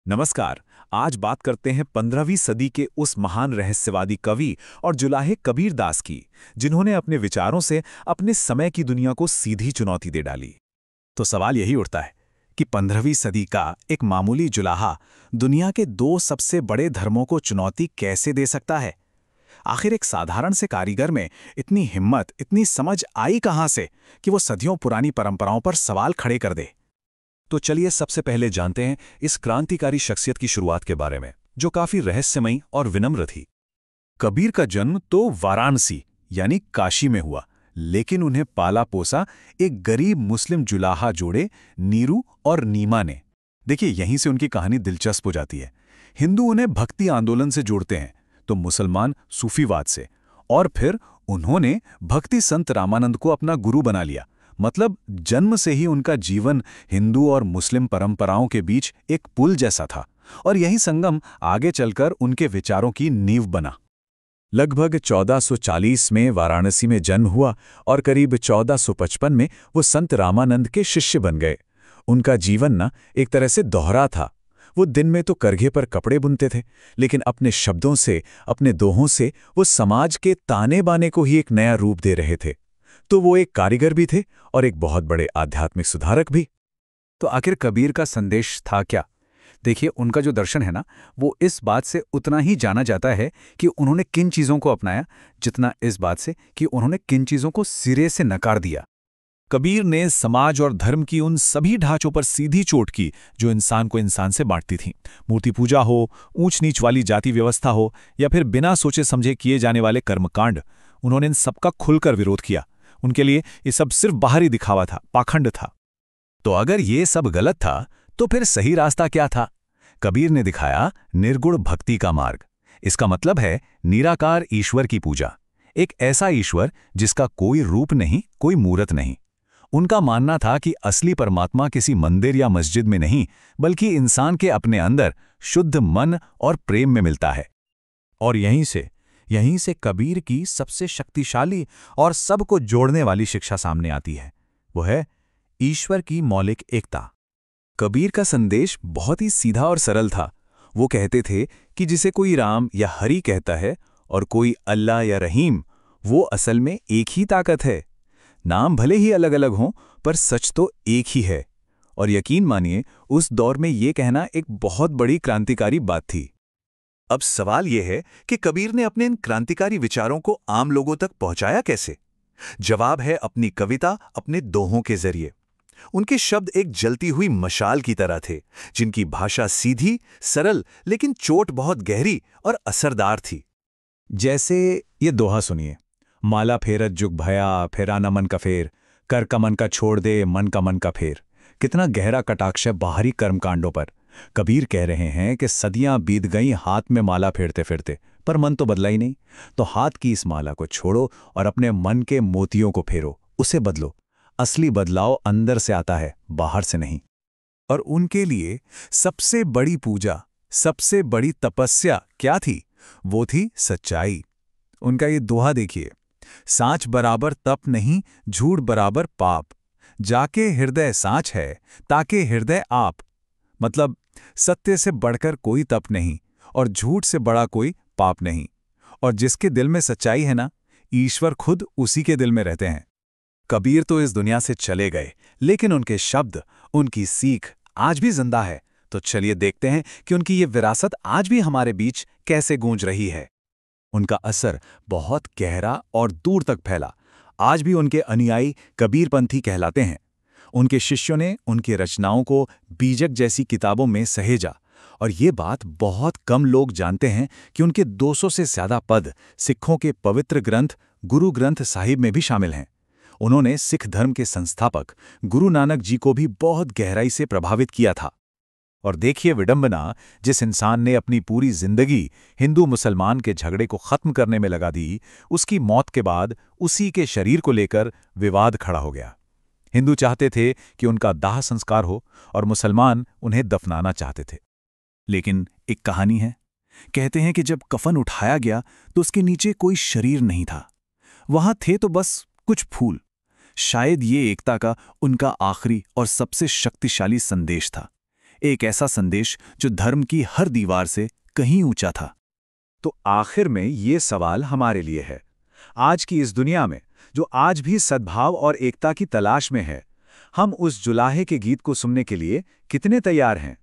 नमस्कार। आज बात करते हैं 15वीं सदी के उस महान रहस्यवादी कवि और जुलाहे कबीर दास की, जिन्होंने अपने विचारों से अपने समय की दुनिया को सीधी चुनौती दे डाली। तो सवाल यही उठता है कि 15वीं सदी का एक मामूली जुलाहा दुनिया के दो सबसे बड़े धर्मों को चुनौती कैसे दे सकता है। आखिर एक साधारण से कारीगर में इतनी हिम्मत, इतनी समझ आई कहां से कि वो सदियों पुरानी परंपराओं पर सवाल खड़े कर दे। तो चलिए सबसे पहले जानते हैं इस क्रांतिकारी शख्सियत की शुरुआत के बारे में, जो काफी रहस्यमयी और विनम्र थी। कबीर का जन्म तो वाराणसी यानी काशी में हुआ, लेकिन उन्हें पाला पोसा एक गरीब मुस्लिम जुलाहा जोड़े नीरू और नीमा ने। देखिए, यहीं से उनकी कहानी दिलचस्प हो जाती है। हिंदू उन्हें भक्ति आंदोलन से जोड़ते हैं, तो मुसलमान सूफीवाद से, और फिर उन्होंने भक्ति संत रामानंद को अपना गुरु बना लिया। मतलब जन्म से ही उनका जीवन हिंदू और मुस्लिम परंपराओं के बीच एक पुल जैसा था, और यही संगम आगे चलकर उनके विचारों की नींव बना। लगभग 1440 में वाराणसी में जन्म हुआ और करीब 1455 में वो संत रामानंद के शिष्य बन गए। उनका जीवन एक तरह से दोहरा था। वो दिन में तो करघे पर कपड़े बुनते थे, लेकिन अपने शब्दों से, अपने दोहों से वो समाज के ताने बाने को ही एक नया रूप दे रहे थे। तो वो एक कारीगर भी थे और एक बहुत बड़े आध्यात्मिक सुधारक भी। तो आखिर कबीर का संदेश था क्या? देखिए, उनका जो दर्शन है वो इस बात से उतना ही जाना जाता है कि उन्होंने किन चीज़ों को अपनाया, जितना इस बात से कि उन्होंने किन चीज़ों को सिरे से नकार दिया। कबीर ने समाज और धर्म की उन सभी ढांचों पर सीधी चोट की जो इंसान को इंसान से बांटती थीं। मूर्ति पूजा हो, ऊंच नीच वाली जाति व्यवस्था हो, या फिर बिना सोचे समझे किए जाने वाले कर्मकांड, उन्होंने इन सबका खुलकर विरोध किया। उनके लिए ये सब सिर्फ बाहरी दिखावा था, पाखंड था। तो अगर ये सब गलत था, तो फिर सही रास्ता क्या था? कबीर ने दिखाया निर्गुण भक्ति का मार्ग। इसका मतलब है निराकार ईश्वर की पूजा, एक ऐसा ईश्वर जिसका कोई रूप नहीं, कोई मूर्त नहीं। उनका मानना था कि असली परमात्मा किसी मंदिर या मस्जिद में नहीं, बल्कि इंसान के अपने अंदर शुद्ध मन और प्रेम में मिलता है। और यहीं से कबीर की सबसे शक्तिशाली और सबको जोड़ने वाली शिक्षा सामने आती है। वो है ईश्वर की मौलिक एकता। कबीर का संदेश बहुत ही सीधा और सरल था। वो कहते थे कि जिसे कोई राम या हरि कहता है और कोई अल्लाह या रहीम, वो असल में एक ही ताकत है। नाम भले ही अलग अलग हों, पर सच तो एक ही है। और यकीन मानिए, उस दौर में ये कहना एक बहुत बड़ी क्रांतिकारी बात थी। अब सवाल यह है कि कबीर ने अपने इन क्रांतिकारी विचारों को आम लोगों तक पहुंचाया कैसे? जवाब है अपनी कविता, अपने दोहों के जरिए। उनके शब्द एक जलती हुई मशाल की तरह थे, जिनकी भाषा सीधी, सरल, लेकिन चोट बहुत गहरी और असरदार थी। जैसे ये दोहा सुनिए। माला फेरत जुग भया, फेरा न मन का फेर, कर का मन का छोड़ दे, मन का मन का फेर। कितना गहरा कटाक्ष है बाहरी कर्मकांडों पर। कबीर कह रहे हैं कि सदियां बीत गईं हाथ में माला फेरते फिरते, पर मन तो बदला ही नहीं। तो हाथ की इस माला को छोड़ो और अपने मन के मोतियों को फेरो, उसे बदलो। असली बदलाव अंदर से आता है, बाहर से नहीं। और उनके लिए सबसे बड़ी पूजा, सबसे बड़ी तपस्या क्या थी? वो थी सच्चाई। उनका ये दोहा देखिए। साँच बराबर तप नहीं, झूठ बराबर पाप। जाके हृदय साँच है, ताके हृदय आप। मतलब सत्य से बढ़कर कोई तप नहीं और झूठ से बड़ा कोई पाप नहीं। और जिसके दिल में सच्चाई है ईश्वर खुद उसी के दिल में रहते हैं। कबीर तो इस दुनिया से चले गए, लेकिन उनके शब्द, उनकी सीख आज भी जिंदा है। तो चलिए देखते हैं कि उनकी ये विरासत आज भी हमारे बीच कैसे गूंज रही है। उनका असर बहुत गहरा और दूर तक फैला। आज भी उनके अनुयायी कबीरपंथी कहलाते हैं। उनके शिष्यों ने उनकी रचनाओं को बीजक जैसी किताबों में सहेजा, और ये बात बहुत कम लोग जानते हैं कि उनके 200 से ज्यादा पद सिखों के पवित्र ग्रंथ गुरु ग्रंथ साहिब में भी शामिल हैं। उन्होंने सिख धर्म के संस्थापक गुरु नानक जी को भी बहुत गहराई से प्रभावित किया था। और देखिए विडंबना, जिस इंसान ने अपनी पूरी जिंदगी हिंदू मुसलमान के झगड़े को खत्म करने में लगा दी, उसकी मौत के बाद उसी के शरीर को लेकर विवाद खड़ा हो गया। हिंदू चाहते थे कि उनका दाह संस्कार हो और मुसलमान उन्हें दफनाना चाहते थे। लेकिन एक कहानी है। कहते हैं कि जब कफन उठाया गया तो उसके नीचे कोई शरीर नहीं था। वहां थे तो बस कुछ फूल। शायद ये एकता का उनका आखिरी और सबसे शक्तिशाली संदेश था। एक ऐसा संदेश जो धर्म की हर दीवार से कहीं ऊंचा था। तो आखिर में ये सवाल हमारे लिए है, आज की इस दुनिया में जो आज भी सद्भाव और एकता की तलाश में है, हम उस जुलाहे के गीत को सुनने के लिए कितने तैयार हैं?